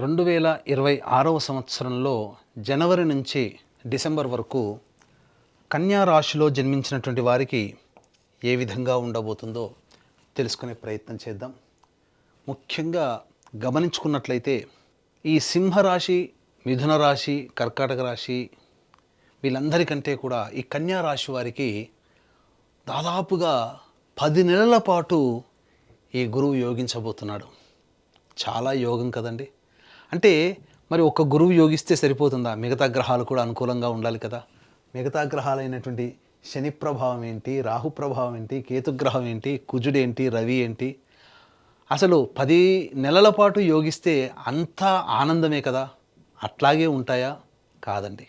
2026వ సంవత్సరంలో జనవరి నుంచి డిసెంబర్ వరకు కన్యా రాశిలో జన్మించినటువంటి వారికి ఏ విధంగా ఉండబోతుందో తెలుసుకునే ప్రయత్నం చేద్దాం. ముఖ్యంగా గమనించుకున్నట్లయితే ఈ సింహరాశి, మిథున రాశి, కర్కాటక రాశి వీళ్ళందరికంటే కూడా ఈ కన్యా రాశి వారికి దాదాపుగా 10 నెలల పాటు ఈ గురువు యోగించబోతున్నాడు. చాలా యోగం కదండి. అంటే మరి ఒక గురువు యోగిస్తే సరిపోతుందా? మిగతా గ్రహాలు కూడా అనుకూలంగా ఉండాలి కదా. మిగతా గ్రహాలైనటువంటి శని ప్రభావం ఏంటి, రాహు ప్రభావం ఏంటి, కేతుగ్రహం ఏంటి, కుజుడేంటి, రవి ఏంటి, అసలు 10 నెలల పాటు యోగిస్తే అంతా ఆనందమే కదా. అట్లాగే ఉంటాయా? కాదండి.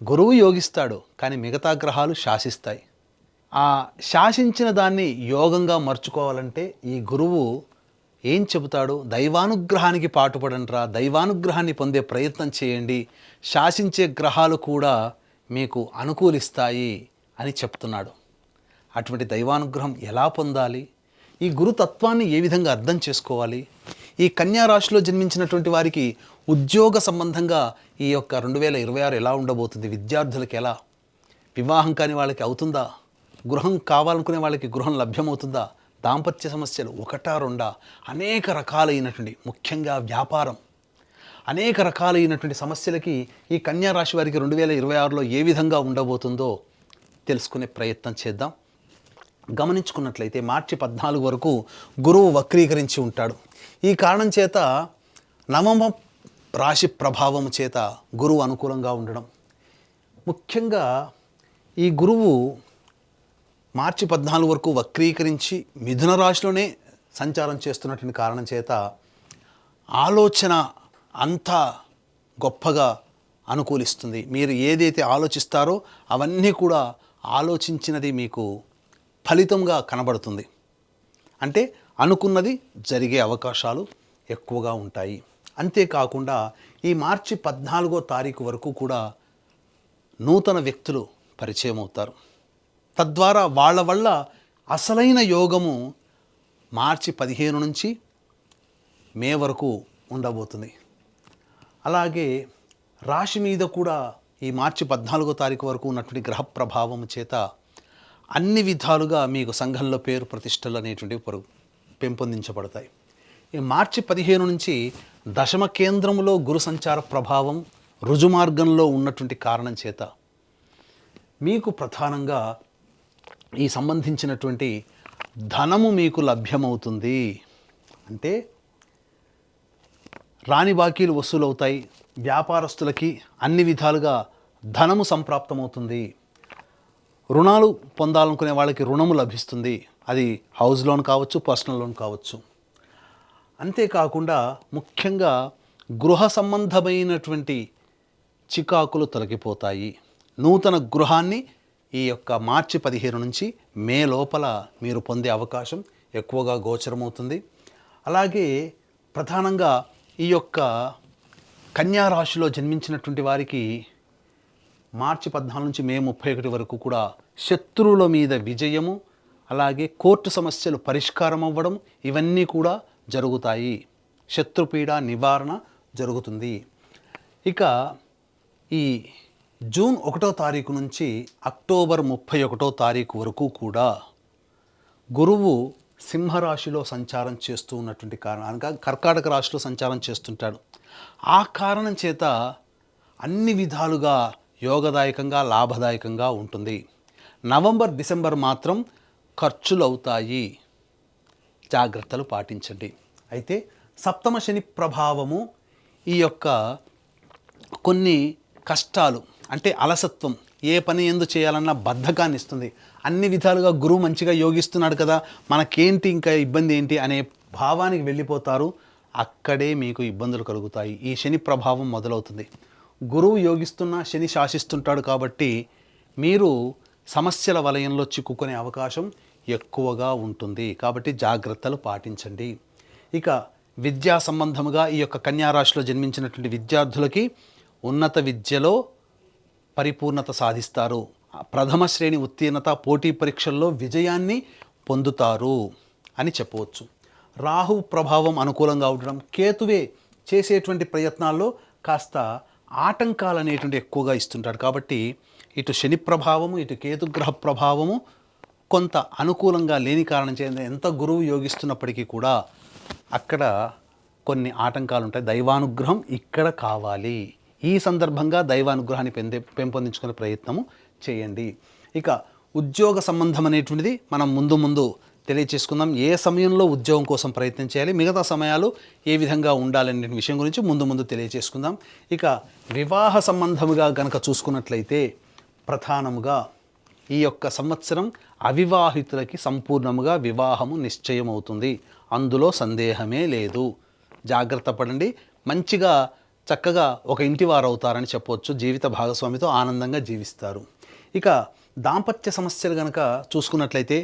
గురువు యోగిస్తాడు, కానీ మిగతా గ్రహాలు శాసిస్తాయి. ఆ శాసించిన దాన్ని యోగంగా మర్చుకోవాలంటే ఈ గురువు ఏం చెబుతాడు? దైవానుగ్రహానికి పాటుపడంట్రా, దైవానుగ్రహాన్ని పొందే ప్రయత్నం చేయండి, శాసించే గ్రహాలు కూడా మీకు అనుకూలిస్తాయి అని చెప్తున్నాడు. అటువంటి దైవానుగ్రహం ఎలా పొందాలి? ఈ గురుతత్వాన్ని ఏ విధంగా అర్థం చేసుకోవాలి? ఈ కన్యా రాశిలో జన్మించినటువంటి వారికి ఉద్యోగ సంబంధంగా ఈ యొక్క 2026 ఎలా ఉండబోతుంది? విద్యార్థులకు ఎలా? వివాహం కాని వాళ్ళకి అవుతుందా? గృహం కావాలనుకునే వాళ్ళకి గృహం లభ్యమవుతుందా? దాంపత్య సమస్యలు ఒకటా రెండా? అనేక రకాలైనటువంటి, ముఖ్యంగా వ్యాపారం, అనేక రకాలైనటువంటి సమస్యలకి ఈ కన్యా రాశి వారికి 2026లో ఏ విధంగా ఉండబోతుందో తెలుసుకునే ప్రయత్నం చేద్దాం. గమనించుకున్నట్లయితే మార్చి 14 వరకు గురువు వక్రీకరించి ఉంటాడు. ఈ కారణం చేత నవమ రాశి ప్రభావం చేత గురువు అనుకూలంగా ఉండడం, ముఖ్యంగా ఈ గురువు మార్చి 14 వరకు వక్రీకరించి మిథున రాశిలోనే సంచారం చేస్తున్నటువంటి కారణం చేత ఆలోచన అంతా గొప్పగా అనుకూలిస్తుంది. మీరు ఏదైతే ఆలోచిస్తారో అవన్నీ కూడా ఆలోచించినది మీకు ఫలితంగా కనబడుతుంది. అంటే అనుకున్నది జరిగే అవకాశాలు ఎక్కువగా ఉంటాయి. అంతేకాకుండా ఈ మార్చి 14వ తారీఖు వరకు కూడా నూతన వ్యక్తులు పరిచయం అవుతారు. తద్వారా వాళ్ళ వల్ల అసలైన యోగము మార్చి 15 నుంచి మే వరకు ఉండబోతుంది. అలాగే రాశి మీద కూడా ఈ మార్చి 14వ తారీఖు వరకు ఉన్నటువంటి గ్రహ ప్రభావం చేత అన్ని విధాలుగా మీకు సంఘంలో పేరు ప్రతిష్టలు అనేటువంటివి పెంపొందించబడతాయి. ఈ మార్చి 15 నుంచి దశమ కేంద్రములో గురు సంచార ప్రభావం రుజుమార్గంలో ఉన్నటువంటి కారణం చేత మీకు ప్రధానంగా ఈ సంబంధించినటువంటి ధనము మీకు లభ్యమవుతుంది. అంటే రాని బాకీలు వసూలవుతాయి. వ్యాపారస్తులకి అన్ని విధాలుగా ధనము సంప్రాప్తమవుతుంది. రుణాలు పొందాలనుకునే వాళ్ళకి రుణము లభిస్తుంది. అది హౌస్ లోన్ కావచ్చు, పర్సనల్ లోన్ కావచ్చు. అంతేకాకుండా ముఖ్యంగా గృహ సంబంధమైనటువంటి చికాకులు తొలగిపోతాయి. నూతన గృహాన్ని ఈ యొక్క మార్చి 15 నుంచి మే లోపల మీరు పొందే అవకాశం ఎక్కువగా గోచరమవుతుంది. అలాగే ప్రధానంగా ఈ యొక్క కన్యా రాశిలో జన్మించినటువంటి వారికి మార్చి 14 నుంచి మే 31 వరకు కూడా శత్రువుల మీద విజయము, అలాగే కోర్టు సమస్యలు పరిష్కారం అవ్వడం, ఇవన్నీ కూడా జరుగుతాయి. శత్రుపీడ నివారణ జరుగుతుంది. ఇక ఈ జూన్ 1వ తారీఖు నుంచి అక్టోబర్ 31వ తారీఖు వరకు కూడా గురువు సింహరాశిలో సంచారం చేస్తూ ఉన్నటువంటి కారణం, అనగా కర్కాటక రాశిలో సంచారం చేస్తుంటాడు. ఆ కారణం చేత అన్ని విధాలుగా యోగదాయకంగా, లాభదాయకంగా ఉంటుంది. నవంబర్, డిసెంబర్ మాత్రం ఖర్చులు అవుతాయి, జాగ్రత్తలు పాటించండి. అయితే సప్తమ శని ప్రభావము ఈ యొక్క కొన్ని కష్టాలు, అంటే అలసత్వం, ఏ పని ఎందు చేయాలన్నా బద్ధకాన్ని ఇస్తుంది. అన్ని విధాలుగా గురువు మంచిగా యోగిస్తున్నాడు కదా, మనకేంటి ఇంకా ఇబ్బంది ఏంటి అనే భావానికి వెళ్ళిపోతారు. అక్కడే మీకు ఇబ్బందులు కలుగుతాయి. ఈ శని ప్రభావం మొదలవుతుంది. గురువు యోగిస్తున్నా శని శాసిస్తుంటాడు కాబట్టి మీరు సమస్యల వలయంలో చిక్కుకునే అవకాశం ఎక్కువగా ఉంటుంది. కాబట్టి జాగ్రత్తలు పాటించండి. ఇక విద్యా సంబంధముగా ఈ యొక్క కన్యా రాశిలో జన్మించినటువంటి విద్యార్థులకి ఉన్నత విద్యలో పరిపూర్ణత సాధిస్తారు. ప్రథమ శ్రేణి ఉత్తీర్ణత, పోటీ పరీక్షల్లో విజయాన్ని పొందుతారు అని చెప్పవచ్చు. రాహు ప్రభావం అనుకూలంగా ఉండడం, కేతువే చేసేటువంటి ప్రయత్నాల్లో కాస్త ఆటంకాలు అనేటువంటి ఎక్కువగా ఇస్తుంటాడు. కాబట్టి ఇటు శని ప్రభావము, ఇటు కేతుగ్రహ ప్రభావము కొంత అనుకూలంగా లేని కారణం చేత ఎంత గురువు యోగిస్తున్నప్పటికీ కూడా అక్కడ కొన్ని ఆటంకాలు ఉంటాయి. దైవానుగ్రహం ఇక్కడ కావాలి. ఈ సందర్భంగా దైవానుగ్రహాన్ని పెంపొందించుకునే ప్రయత్నము చేయండి. ఇక ఉద్యోగ సంబంధం అనేటువంటిది మనం ముందు తెలియచేసుకుందాం. ఏ సమయంలో ఉద్యోగం కోసం ప్రయత్నం చేయాలి, మిగతా సమయాలు ఏ విధంగా ఉండాలనే విషయం గురించి ముందు తెలియచేసుకుందాం. ఇక వివాహ సంబంధముగా గనక చూసుకున్నట్లయితే ప్రధానముగా ఈ యొక్క సంవత్సరం అవివాహితులకి సంపూర్ణముగా వివాహము నిశ్చయమవుతుంది. అందులో సందేహమే లేదు. జాగ్రత్త పడండి. మంచిగా చక్కగా ఒక ఇంటి వారు అవుతారని చెప్పవచ్చు. జీవిత భాగస్వామితో ఆనందంగా జీవిస్తారు. ఇక దాంపత్య సమస్యలు కనుక చూసుకున్నట్లయితే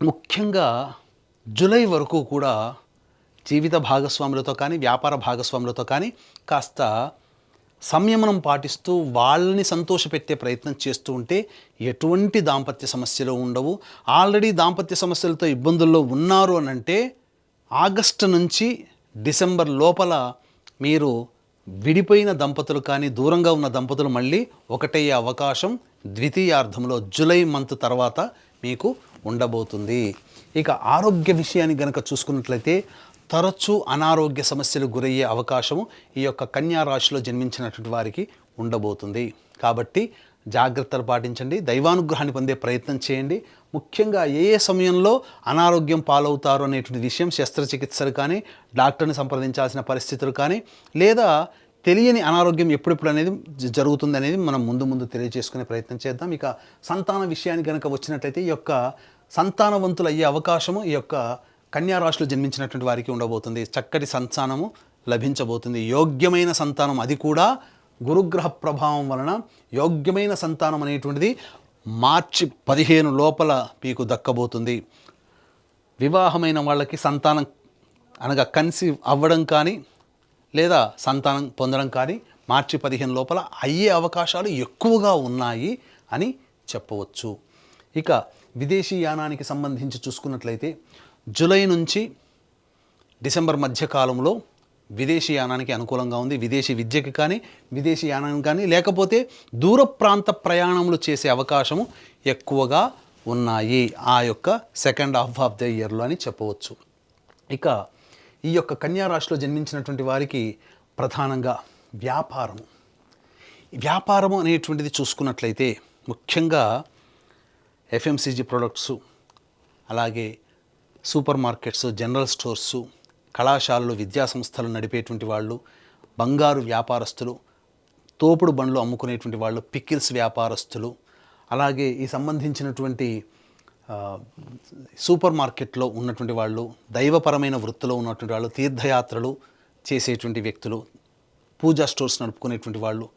ముఖ్యంగా జూలై వరకు కూడా జీవిత భాగస్వాములతో కానీ వ్యాపార భాగస్వాములతో కానీ కాస్త సంయమనం పాటిస్తూ వాళ్ళని సంతోషపెట్టే ప్రయత్నం చేస్తూ ఉంటే ఎటువంటి దాంపత్య సమస్యలు ఉండవు. ఆల్రెడీ దాంపత్య సమస్యలతో ఇబ్బందుల్లో ఉన్నారు అని అంటే ఆగస్టు నుంచి డిసెంబర్ లోపల మీరు విడిపోయిన దంపతులు కానీ దూరంగా ఉన్న దంపతులు మళ్ళీ ఒకటయ్యే అవకాశం ద్వితీయార్థంలో జూలై మంత్ తర్వాత మీకు ఉండబోతుంది. ఇక ఆరోగ్య విషయాన్ని గనక చూసుకున్నట్లయితే తరచూ అనారోగ్య సమస్యలు గురయ్యే అవకాశము ఈ యొక్క కన్యా రాశిలో జన్మించినటువంటి వారికి ఉండబోతుంది. కాబట్టి జాగ్రత్తలు పాటించండి. దైవానుగ్రహాన్ని పొందే ప్రయత్నం చేయండి. ముఖ్యంగా ఏ సమయంలో అనారోగ్యం పాలవుతారు అనేటువంటి విషయం శస్త్రచికిత్సలు కానీ డాక్టర్ని సంప్రదించాల్సిన పరిస్థితులు కానీ లేదా తెలియని అనారోగ్యం ఎప్పుడెప్పుడు అనేది జరుగుతుంది అనేది మనం ముందు తెలియజేసుకునే ప్రయత్నం చేద్దాం. ఇక సంతాన విషయానికి కనుక వచ్చినట్లయితే ఈ యొక్క సంతానవంతులు అయ్యే అవకాశము ఈ యొక్క కన్యా రాశిలో జన్మించినటువంటి వారికి ఉండబోతుంది. చక్కటి సంతానము లభించబోతుంది. యోగ్యమైన సంతానం, అది కూడా గురుగ్రహ ప్రభావం వలన యోగ్యమైన సంతానం అనేటువంటిది మార్చి 15 లోపల మీకు దక్కబోతుంది. వివాహమైన వాళ్ళకి సంతానం అనగా కన్సీవ్ అవ్వడం కానీ లేదా సంతానం పొందడం కానీ మార్చి 15 లోపల అయ్యే అవకాశాలు ఎక్కువగా ఉన్నాయి అని చెప్పవచ్చు. ఇక విదేశీ యానానికి సంబంధించి చూసుకున్నట్లయితే జూలై నుంచి డిసెంబర్ మధ్యకాలంలో విదేశీ యానానికి అనుకూలంగా ఉంది. విదేశీ విద్యకి కానీ విదేశీ యానానికి కానీ లేకపోతే దూర ప్రాంత ప్రయాణములు చేసే అవకాశము ఎక్కువగా ఉన్నాయి ఆ యొక్క సెకండ్ హాఫ్ ఆఫ్ ద ఇయర్లో అని చెప్పవచ్చు. ఇక ఈ యొక్క కన్యా రాశిలో జన్మించినటువంటి వారికి ప్రధానంగా వ్యాపారము అనేటువంటిది చూసుకున్నట్లయితే ముఖ్యంగా ఎఫ్ఎంసీజీ ప్రొడక్ట్సు, అలాగే సూపర్ మార్కెట్స్, జనరల్ స్టోర్సు, కళాశాలలు, విద్యాసంస్థలు నడిపేటువంటి వాళ్ళు, బంగారు వ్యాపారస్తులు, తోపుడు బండ్లు అమ్ముకునేటువంటి వాళ్ళు, పికిల్స్ వ్యాపారస్తులు, అలాగే ఈ సంబంధించినటువంటి సూపర్ మార్కెట్లో ఉన్నటువంటి వాళ్ళు, దైవపరమైన వృత్తిలో ఉన్నటువంటి వాళ్ళు, తీర్థయాత్రలు చేసేటువంటి వ్యక్తులు, పూజా స్టోర్స్ నడుపుకునేటువంటి వాళ్ళు,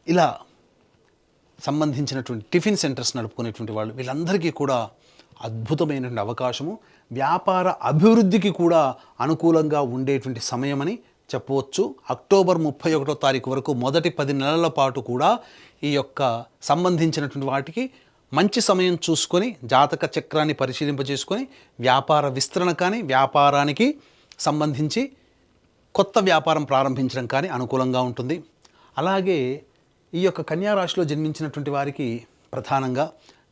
ఇలా సంబంధించినటువంటి టిఫిన్ సెంటర్స్ నడుపుకునేటువంటి వాళ్ళు, వీళ్ళందరికీ కూడా అద్భుతమైనటువంటి అవకాశము, వ్యాపార అభివృద్ధికి కూడా అనుకూలంగా ఉండేటువంటి సమయమని చెప్పవచ్చు. అక్టోబర్ 31వ తారీఖు వరకు మొదటి 10 నెలల పాటు కూడా ఈ యొక్క సంబంధించినటువంటి వాటికి మంచి సమయం చూసుకొని జాతక చక్రాన్ని పరిశీలింపజేసుకొని వ్యాపార విస్తరణ కానీ వ్యాపారానికి సంబంధించి కొత్త వ్యాపారం ప్రారంభించడం కానీ అనుకూలంగా ఉంటుంది. అలాగే ఈ యొక్క కన్యా రాశిలో జన్మించినటువంటి వారికి ప్రధానంగా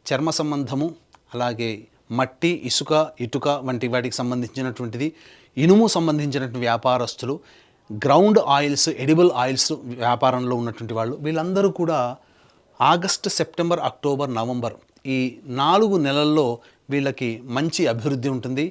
చర్మ సంబంధము, అలాగే మట్టి, ఇసుక, ఇటుక వంటి వాటికి సంబంధించినటువంటిది, ఇనుము సంబంధించినటువంటి వ్యాపారస్తులు, గ్రౌండ్ ఆయిల్స్, ఎడిబుల్ ఆయిల్స్ వ్యాపారంలో ఉన్నటువంటి వాళ్ళు, వీళ్ళందరూ కూడా ఆగస్టు, సెప్టెంబర్, అక్టోబర్, నవంబర్ ఈ 4 నెలల్లో వీళ్ళకి మంచి అభివృద్ధి ఉంటుంది.